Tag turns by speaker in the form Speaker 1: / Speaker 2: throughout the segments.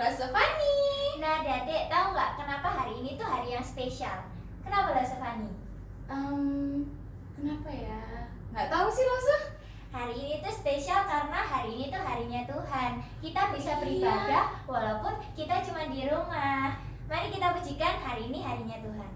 Speaker 1: Lasevani.
Speaker 2: Nah, Dek, tahu nggak kenapa hari ini tuh hari yang spesial? Kenapa Lasevani?
Speaker 1: Kenapa ya? Nggak tahu sih Lasa.
Speaker 2: Hari ini tuh spesial karena hari ini tuh harinya Tuhan. Kita bisa beribadah walaupun kita cuma di rumah. Mari kita pujikan hari ini harinya Tuhan.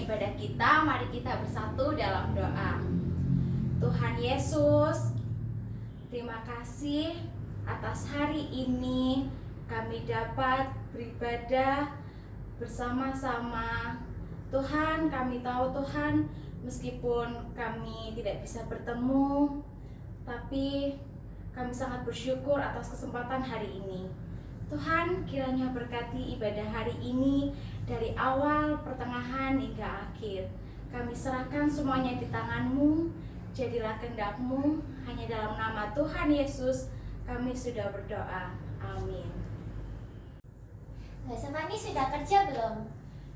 Speaker 1: Ibadah kita, mari kita bersatu dalam doa. Tuhan Yesus, terima kasih atas hari ini kami dapat beribadah bersama-sama. Tuhan, kami tahu Tuhan, meskipun kami tidak bisa bertemu, tapi kami sangat bersyukur atas kesempatan hari ini. Tuhan, kiranya berkati ibadah hari ini dari awal, pertengahan, hingga akhir. Kami serahkan semuanya di tangan-Mu. Jadilah kehendak-Mu. Hanya dalam nama Tuhan Yesus kami sudah berdoa. Amin.
Speaker 2: Lasevani sudah kerja belum?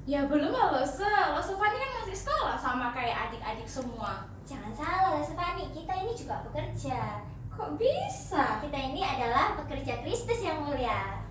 Speaker 1: Ya belum lah Lasevani kan masih sekolah sama kayak adik-adik semua.
Speaker 2: Jangan salah Lasevani, kita ini juga bekerja.
Speaker 1: Kok bisa?
Speaker 2: Kita ini adalah pekerja Kristus yang mulia.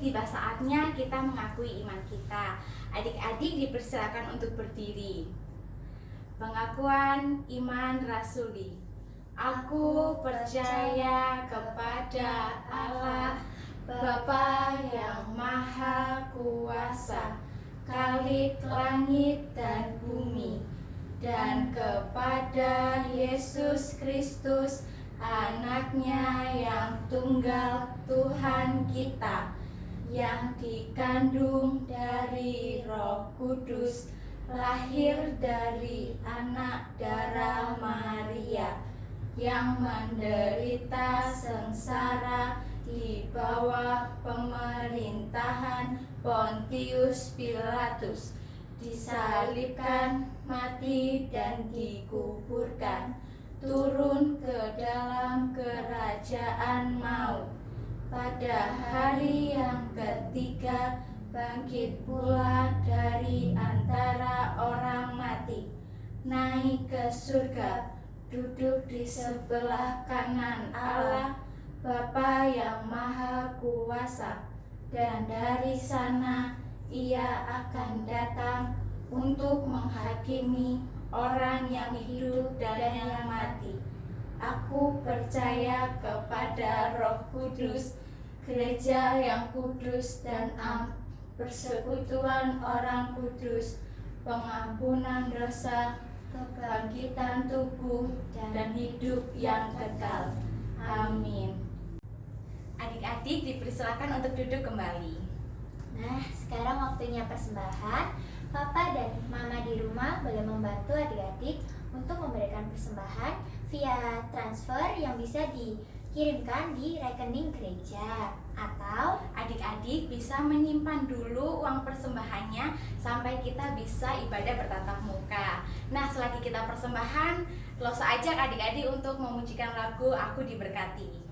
Speaker 1: tiba saatnya kita mengakui iman kita. Adik-adik dipersilakan untuk berdiri. Pengakuan iman rasuli. Aku percaya kepada Allah, Bapa yang Maha Kuasa, Khalik langit dan bumi, dan kepada Yesus Kristus, Anaknya yang tunggal Tuhan kita, yang dikandung dari Roh Kudus, lahir dari anak darah Maria, yang menderita sengsara di bawah pemerintahan Pontius Pilatus, disalibkan, mati, dan dikuburkan, turun ke dalam kerajaan maut. Pada hari yang ketiga bangkit pula dari antara orang mati, naik ke surga, duduk di sebelah kanan Allah, Bapa yang Maha Kuasa, dan dari sana Ia akan datang untuk menghakimi orang yang hidup dan yang mati. Aku percaya kepada Roh Kudus, gereja yang kudus dan persekutuan orang kudus, pengampunan dosa, kebangkitan tubuh, dan hidup yang kekal. Amin. Adik-adik dipersilakan untuk duduk kembali.
Speaker 2: Nah, sekarang waktunya persembahan. Papa dan Mama di rumah boleh membantu adik-adik untuk memberikan persembahan via transfer yang bisa dikirimkan di rekening gereja, atau
Speaker 1: adik-adik bisa menyimpan dulu uang persembahannya sampai kita bisa ibadah bertatap muka. Nah, selagi kita persembahan, Losa ajak adik-adik untuk memujikan lagu Aku Diberkati.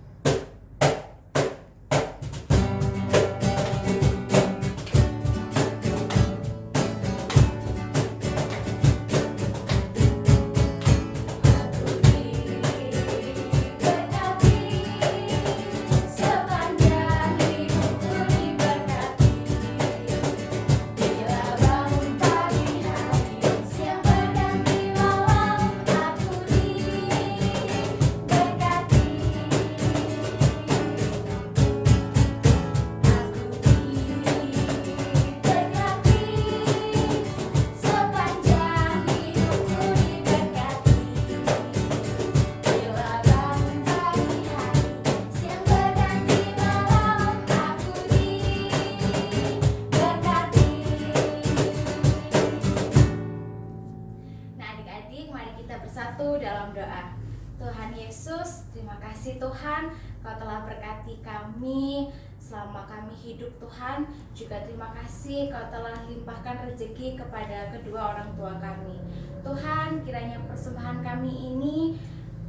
Speaker 1: Dalam doa. Tuhan Yesus, terima kasih Tuhan, Kau telah berkati kami selama kami hidup Tuhan. Juga terima kasih Kau telah limpahkan rezeki kepada kedua orang tua kami. Tuhan, kiranya persembahan kami ini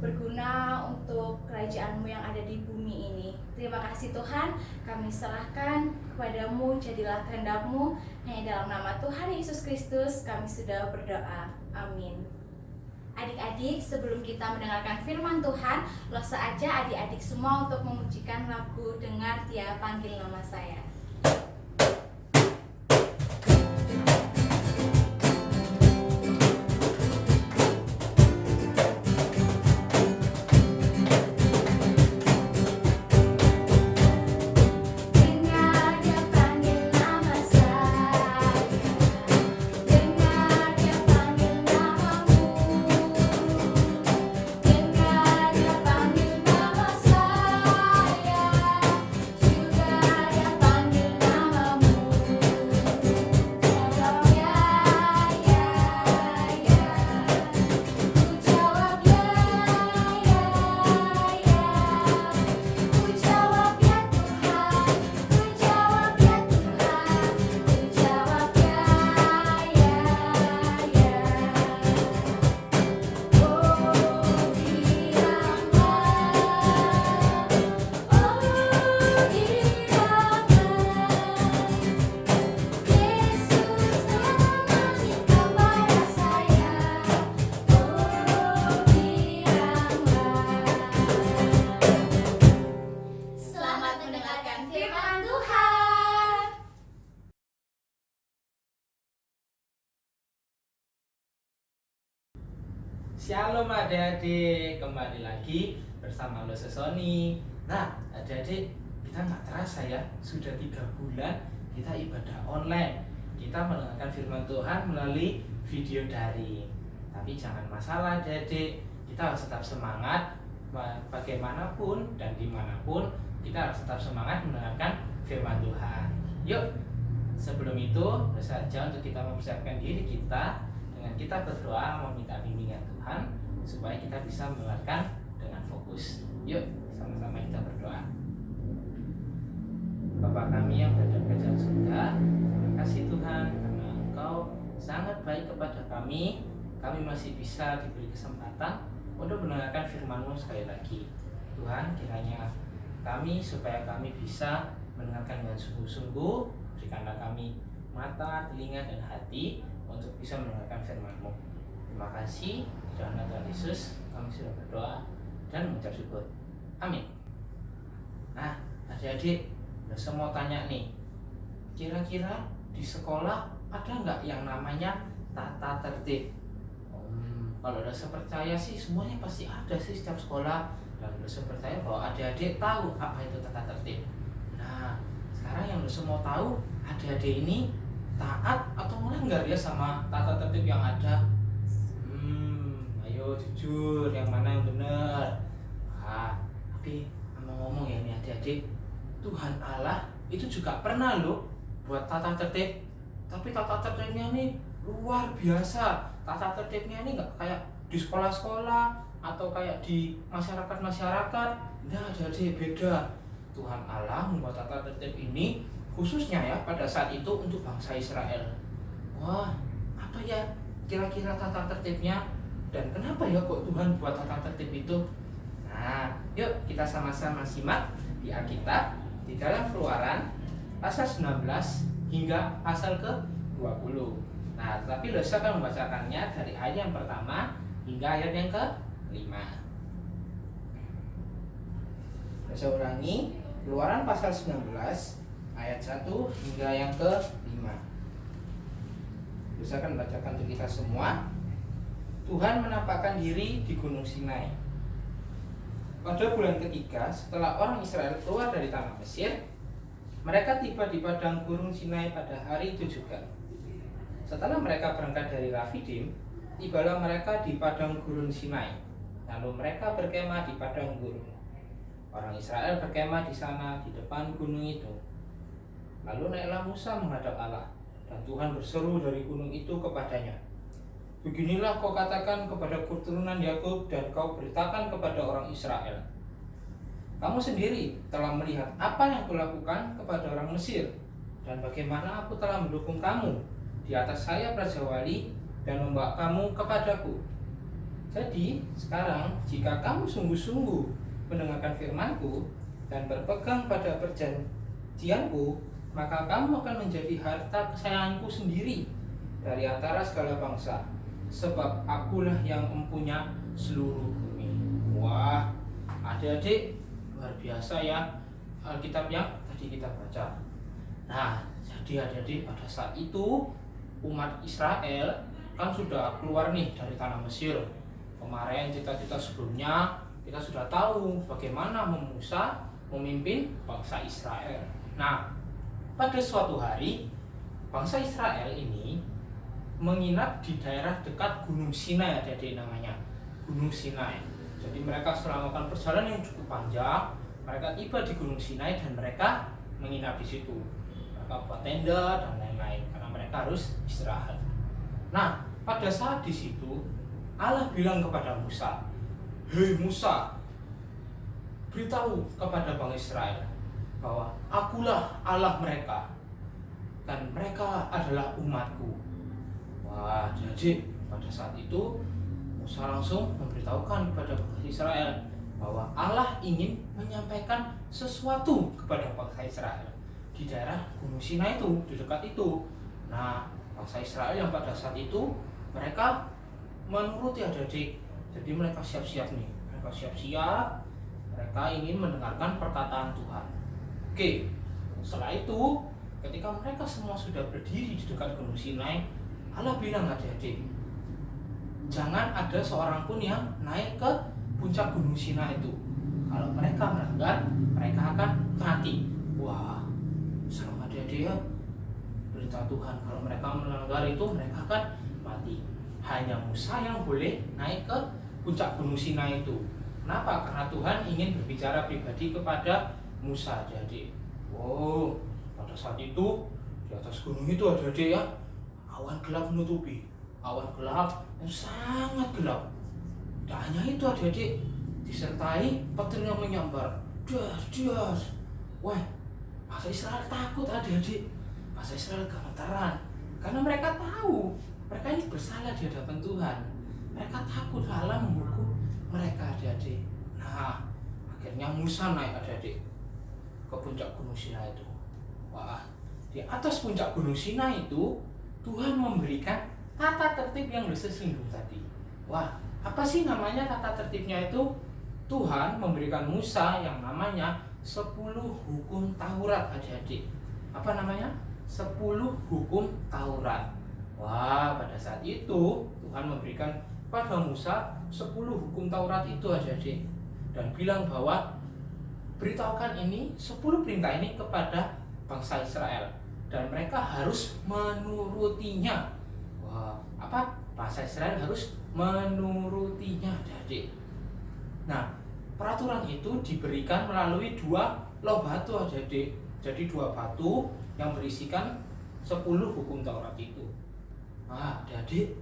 Speaker 1: berguna untuk kerajaan-Mu yang ada di bumi ini. Terima kasih Tuhan, kami serahkan kepadamu, jadilah kehendak-Mu. Hanya dalam nama Tuhan Yesus Kristus kami sudah berdoa. Amin. Adik-adik, sebelum kita mendengarkan firman Tuhan, Losa aja adik-adik semua untuk memujikan lagu Dengar Dia Panggil Nama Saya.
Speaker 2: Panggil
Speaker 3: Shalom adik-adik, kembali lagi bersama Lo Sesoni. Nah adik-adik, kita nggak terasa ya, sudah 3 bulan kita ibadah online. Kita mendengarkan firman Tuhan melalui video daring. Tapi jangan masalah adik-adik, kita harus tetap semangat. Bagaimanapun dan dimanapun, kita harus tetap semangat mendengarkan firman Tuhan. Yuk, sebelum itu saja untuk kita mempersiapkan diri kita dengan kita berdoa meminta bimbingan Tuhan supaya kita bisa mendengarkan dengan fokus. Yuk, sama-sama kita berdoa. Bapa kami yang berada di dalam surga, terima kasih Tuhan karena Engkau sangat baik kepada kami. Kami masih bisa diberi kesempatan untuk mendengarkan firman-Mu sekali lagi. Tuhan, kiranya kami supaya kami bisa mendengarkan dengan sungguh-sungguh, berikanlah kami mata, telinga, dan hati untuk bisa mendengarkan firman-Mu. Terima kasih. Di dalam nama Tuhan Yesus kami sudah berdoa dan mengucap syukur. Amin. Nah, adik-adik, saya mau tanya nih, kira-kira di sekolah ada nggak yang namanya tata tertib? Kalau saya percaya sih semuanya pasti ada sih setiap sekolah, dan saya percaya bahwa adik-adik tahu apa itu tata tertib. Nah, sekarang yang saya mau tahu, adik-adik ini taat atau melanggar ya sama tata tertib yang ada? Ayo jujur, yang mana yang benar? Tapi ngomong ya ini adik-adik, Tuhan Allah itu juga pernah loh buat tata tertib. Tapi tata tertibnya ini luar biasa. Tata tertibnya ini nggak kayak di sekolah-sekolah atau kayak di masyarakat-masyarakat. Nah, adik-adik beda. Tuhan Allah membuat tata tertib ini khususnya ya pada saat itu untuk bangsa Israel. Wah, apa ya kira-kira tata tertibnya dan kenapa ya kok Tuhan buat tata tertib itu? Nah, yuk kita sama-sama simak di Alkitab di dalam Keluaran pasal 19 hingga pasal ke-20. Nah, tapi saya akan membacakannya dari ayat yang pertama hingga ayat yang ke-5. Saya ulangi, Keluaran pasal 19 ayat 1 hingga yang ke-5. Saya akan bacakan untuk kita semua. Tuhan menampakkan diri di Gunung Sinai. Pada bulan ketiga setelah orang Israel keluar dari tanah Mesir, mereka tiba di padang gurun Sinai pada hari itu juga. Setelah mereka berangkat dari Rafidim, tibalah mereka di padang gurun Sinai. Lalu mereka berkemah di padang gurun. Orang Israel berkemah di sana di depan gunung itu. Lalu naiklah Musa menghadap Allah, dan Tuhan berseru dari gunung itu kepadanya, "Beginilah kau katakan kepada keturunan Yakub dan kau beritakan kepada orang Israel. Kamu sendiri telah melihat apa yang kulakukan kepada orang Mesir, dan bagaimana aku telah mendukung kamu di atas sayap Raja Wali dan membawa kamu kepadaku. Jadi sekarang jika kamu sungguh-sungguh mendengarkan firmanku dan berpegang pada perjanjianku, maka kamu akan menjadi harta kesayanganku sendiri dari antara segala bangsa, sebab akulah yang mempunyai seluruh bumi." Wah, adik-adik, luar biasa ya Alkitab yang tadi kita baca. Nah, jadi adik-adik pada saat itu umat Israel kan sudah keluar nih dari tanah Mesir. Kemarin cita-cita sebelumnya kita sudah tahu bagaimana Musa memimpin bangsa Israel. Nah, pada suatu hari bangsa Israel ini menginap di daerah dekat Gunung Sinai, adik-adik, namanya Gunung Sinai. Jadi mereka setelah melakukan perjalanan yang cukup panjang, mereka tiba di Gunung Sinai dan mereka menginap di situ. Mereka buat tenda dan lain-lain karena mereka harus istirahat. Nah, pada saat di situ Allah bilang kepada Musa, "Hei Musa, beritahu kepada bangsa Israel bahwa akulah Allah mereka dan mereka adalah umatku." Wah, jadi pada saat itu Musa langsung memberitahukan kepada bangsa Israel bahwa Allah ingin menyampaikan sesuatu kepada bangsa Israel di daerah Gunung Sinai itu, di dekat itu. Nah, bangsa Israel yang pada saat itu mereka menuruti adik-adik. Jadi mereka siap-siap nih, mereka siap-siap, mereka ingin mendengarkan perkataan Tuhan. Oke, setelah itu ketika mereka semua sudah berdiri di dekat Gunung Sinai, Allah bilang adik-adik, jangan ada seorang pun yang naik ke puncak gunung Sinai itu. Kalau mereka melanggar, mereka akan mati. Wah, serem adik-adik ya. Berita Tuhan, kalau mereka melanggar itu mereka akan mati. Hanya Musa yang boleh naik ke puncak gunung Sinai itu. Kenapa? Karena Tuhan ingin berbicara pribadi kepada Musa, adik-adik. Wow, pada saat itu di atas gunung itu adik-adik ya, awan gelap menutupi. Awan gelap yang sangat gelap. Tak hanya itu adik-adik, disertai petir yang menyambar. Das. Wah, bangsa Israel takut adik-adik. Bangsa Israel gemetaran. Karena mereka tahu mereka ini bersalah di hadapan Tuhan. Mereka takut Allah menghukum mereka adik-adik. Nah, akhirnya Musa naik adik-adik ke puncak gunung Sinai itu. Wah, di atas puncak gunung Sinai itu Tuhan memberikan tata tertib yang disinggung tadi. Wah, apa sih namanya tata tertibnya itu? Tuhan memberikan Musa yang namanya 10 hukum Taurat adik-adik. Apa namanya? 10 hukum Taurat. Wah, pada saat itu Tuhan memberikan pada Musa 10 hukum Taurat itu adik-adik. Dan bilang bahwa beritahukan ini 10 perintah ini kepada bangsa Israel. Dan mereka harus menurutinya. Wah, apa? Bangsa Israel harus menurutinya adik-adik. Nah, peraturan itu diberikan melalui 2 loh batu adik-adik. Jadi 2 batu yang berisikan 10 hukum Taurat itu. Nah, adik-adik,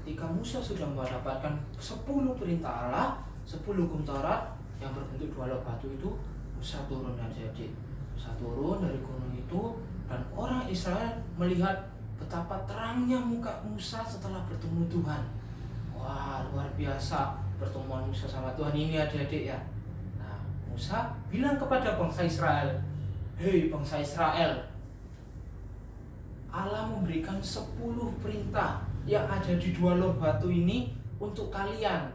Speaker 3: ketika Musa sudah mendapatkan 10 perintah Allah, 10 hukum Taurat yang berbentuk 2 loh batu itu, Musa turun adik-adik. Musa turun dari gunung itu dan orang Israel melihat betapa terangnya muka Musa setelah bertemu Tuhan. Wah, luar biasa pertemuan Musa sama Tuhan ini adik-adik ya. Nah, Musa bilang kepada bangsa Israel, "Hei bangsa Israel, Allah memberikan 10 perintah yang ada di 2 loh batu ini untuk kalian.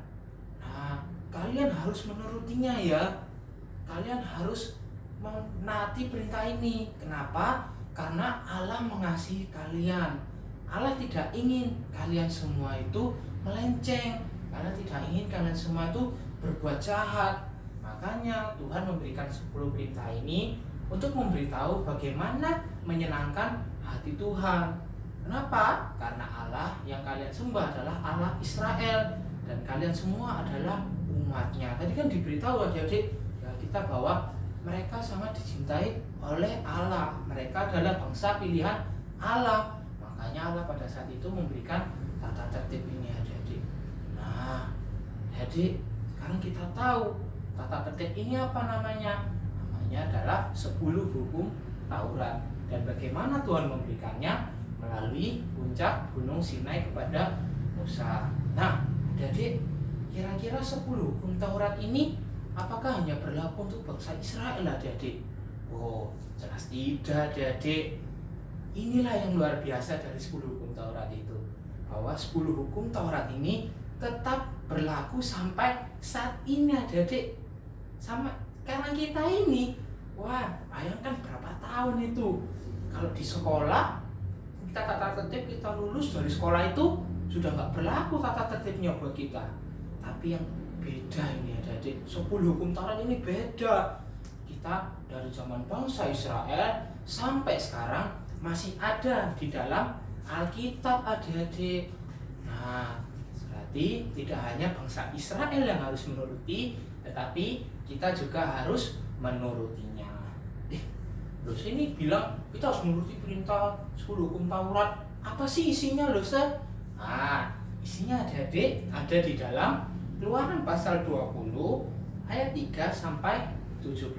Speaker 3: Nah, kalian harus menurutinya ya. Kalian harus menaati perintah ini. Kenapa? Karena Allah mengasihi kalian. Allah tidak ingin kalian semua itu melenceng. Allah tidak ingin kalian semua itu berbuat jahat. Makanya Tuhan memberikan 10 perintah ini untuk memberitahu bagaimana menyenangkan hati Tuhan. Kenapa? Karena Allah yang kalian sembah adalah Allah Israel dan kalian semua adalah umatnya. Tadi kan diberitahu adik-adik ya kita bahwa mereka sangat dicintai oleh Allah. Mereka adalah bangsa pilihan Allah. Makanya Allah pada saat itu memberikan tata tertib ini adik-adik. Nah, adik, sekarang kita tahu tata tertib ini apa namanya? Namanya adalah 10 hukum Taurat. Dan bagaimana Tuhan memberikannya? Melalui puncak gunung Sinai kepada Musa. Nah, adik, kira-kira 10 hukum Taurat ini apakah hanya berlaku untuk bangsa Israel adik-adik? Oh, jelas tidak adik-adik. Inilah yang luar biasa dari 10 hukum Taurat itu. Bahwa 10 hukum Taurat ini tetap berlaku sampai saat ini adik-adik. Sama karena kita ini, wah bayangkan berapa tahun itu. Kalau di sekolah, kita tata tertib, kita lulus dari sekolah itu sudah nggak berlaku tata tertibnya buat kita. Tapi yang beda ini adik-adik, 10 hukum Taurat ini beda. Kita dari zaman bangsa Israel sampai sekarang masih ada di dalam Alkitab adik-adik. Nah, berarti tidak hanya bangsa Israel yang harus menuruti, tetapi kita juga harus menurutinya. Terus ini bilang kita harus menuruti perintah 10 hukum Taurat. Apa sih isinya loh, Ustaz? Nah, isinya adik-adik ada di dalam Keluaran pasal 20 ayat 3 sampai 17.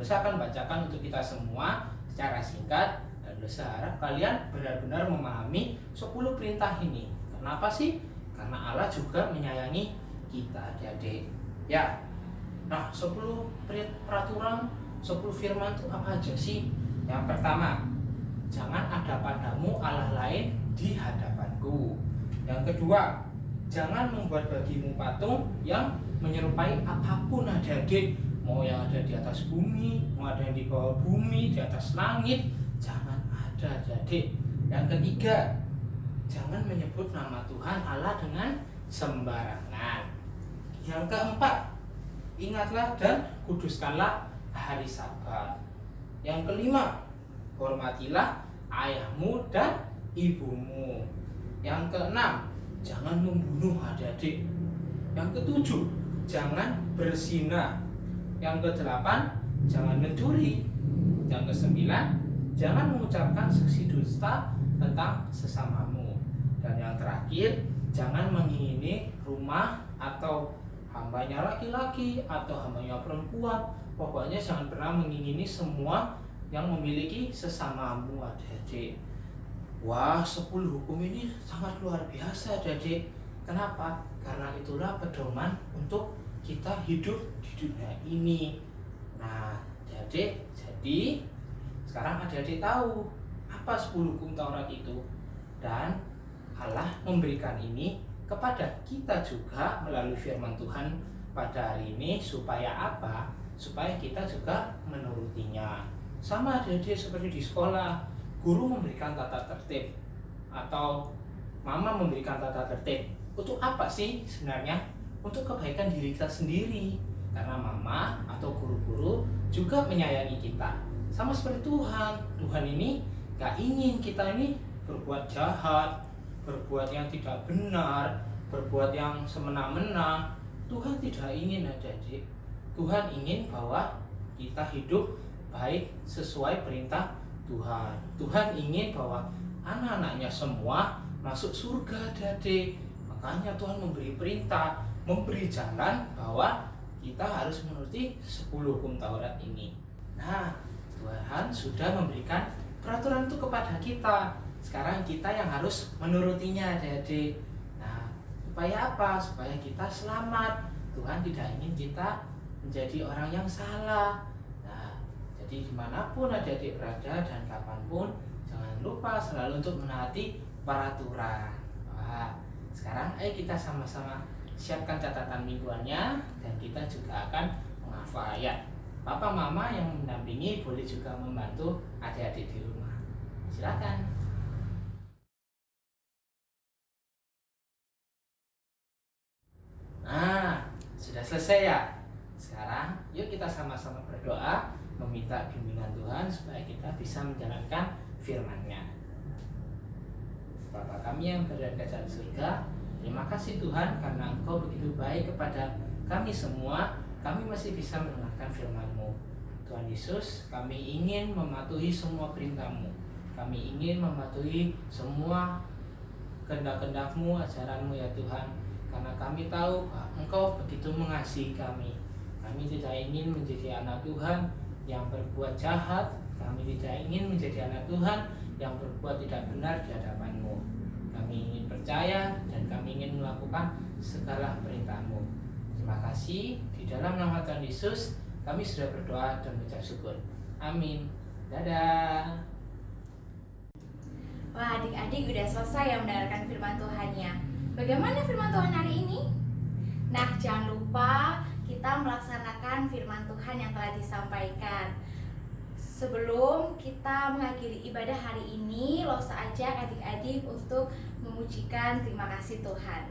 Speaker 3: Saya akan bacakan untuk kita semua secara singkat dan saya harap kalian benar-benar memahami 10 perintah ini. Kenapa sih? Karena Allah juga menyayangi kita adik-adik. Ya. Nah, 10 peraturan, 10 firman itu apa aja sih? Yang pertama, jangan ada padamu Allah lain di hadapanku. Yang kedua, jangan membuat bagimu patung yang menyerupai apapun adik-adik. Mau yang ada di atas bumi, mau ada yang di bawah bumi, di atas langit, jangan ada adik-adik. Yang ketiga, jangan menyebut nama Tuhan Allah dengan sembarangan. Yang keempat, ingatlah dan kuduskanlah hari Sabat. Yang kelima, hormatilah ayahmu dan ibumu. Yang keenam, jangan membunuh adik-adik. Yang ketujuh, jangan berzina. Yang kedelapan, jangan mencuri. Yang kesembilan, jangan mengucapkan saksi dusta tentang sesamamu. Dan yang terakhir, jangan mengingini rumah atau hambanya laki-laki atau hambanya perempuan. Pokoknya jangan pernah mengingini semua yang memiliki sesamamu, adik-adik. Wah, 10 hukum ini sangat luar biasa, adik-adik. Kenapa? Karena itulah pedoman untuk kita hidup di dunia ini. Nah, adik-adik, jadi sekarang adik-adik tahu apa 10 hukum Taurat itu. Dan Allah memberikan ini kepada kita juga melalui firman Tuhan pada hari ini supaya apa? Supaya kita juga menurutinya. Sama adik-adik seperti di sekolah, guru memberikan tata tertib atau mama memberikan tata tertib. Untuk apa sih sebenarnya? Untuk kebaikan diri kita sendiri. Karena mama atau guru-guru juga menyayangi kita. Sama seperti Tuhan. Tuhan ini gak ingin kita ini berbuat jahat, berbuat yang tidak benar, berbuat yang semena-mena. Tuhan tidak ingin, adik-adik. Tuhan ingin bahwa kita hidup baik sesuai perintah Tuhan. Tuhan ingin bahwa anak-anaknya semua masuk surga, adik-adik. Makanya Tuhan memberi perintah, memberi jalan bahwa kita harus menuruti 10 hukum Taurat ini. Nah, Tuhan sudah memberikan peraturan itu kepada kita. Sekarang kita yang harus menurutinya, adik-adik. Nah, supaya apa? Supaya kita selamat. Tuhan tidak ingin kita menjadi orang yang salah. Nah, jadi dimanapun adik-adik berada dan kapanpun, jangan lupa selalu untuk menaati peraturan. Wah, sekarang ayo kita sama-sama siapkan catatan mingguannya dan kita juga akan menghafal ayat. Papa mama yang mendampingi boleh juga membantu adik-adik di rumah. Silakan. Nah, sudah selesai ya? Sekarang yuk kita sama-sama berdoa meminta bimbingan Tuhan supaya kita bisa menjalankan firman-Nya. Bapa kami yang berada di dalam surga, terima kasih Tuhan karena Engkau begitu baik kepada kami semua. Kami masih bisa mendengarkan firman-Mu. Tuhan Yesus, kami ingin mematuhi semua perintah-Mu. Kami ingin mematuhi semua kehendak-kehendak-Mu, ajaran-Mu ya Tuhan. Karena kami tahu bahwa Engkau begitu mengasihi kami. Kami tidak ingin menjadi anak Tuhan yang berbuat jahat. Kami tidak ingin menjadi anak Tuhan yang berbuat tidak benar di hadapan-Mu. Kami ingin percaya dan kami ingin melakukan segala perintah-Mu. Terima kasih. Di dalam nama Tuhan Yesus kami sudah berdoa dan mengucap syukur. Amin. Dadah.
Speaker 1: Wah, adik-adik udah selesai ya mendengarkan firman Tuhannya. Bagaimana firman Tuhan hari ini? Nah, jangan lupa kita melaksanakan firman Tuhan yang telah disampaikan. Sebelum kita mengakhiri ibadah hari ini, Losa ajak adik-adik untuk memujikan terima kasih Tuhan.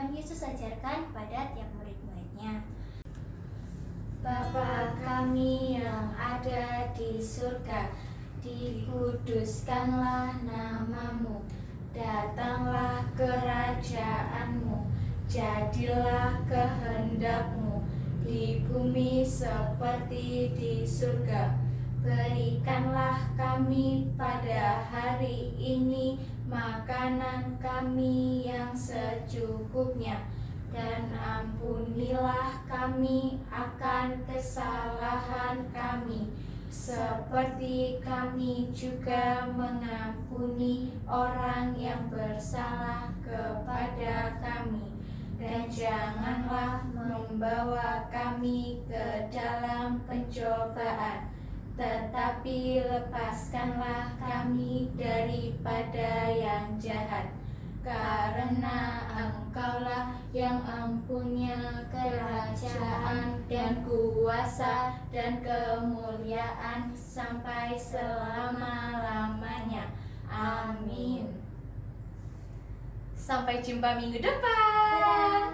Speaker 2: Tuhan Yesus ajarkan kepada tiap murid-muridnya. Bapa kami yang ada di surga, dikuduskanlah namamu, datanglah kerajaanmu, jadilah kehendakmu di bumi seperti di surga. Berikanlah kami pada hari ini makanan kami yang secukupnya, dan ampunilah kami akan kesalahan kami, seperti kami juga mengampuni orang yang bersalah kepada kami. Dan janganlah membawa kami ke dalam pencobaan, tetapi lepaskanlah kami daripada yang jahat. Karena Engkaulah yang mempunyai kerajaan dan kuasa dan kemuliaan sampai selama-lamanya. Amin.
Speaker 1: Sampai jumpa minggu depan.
Speaker 2: Dadah.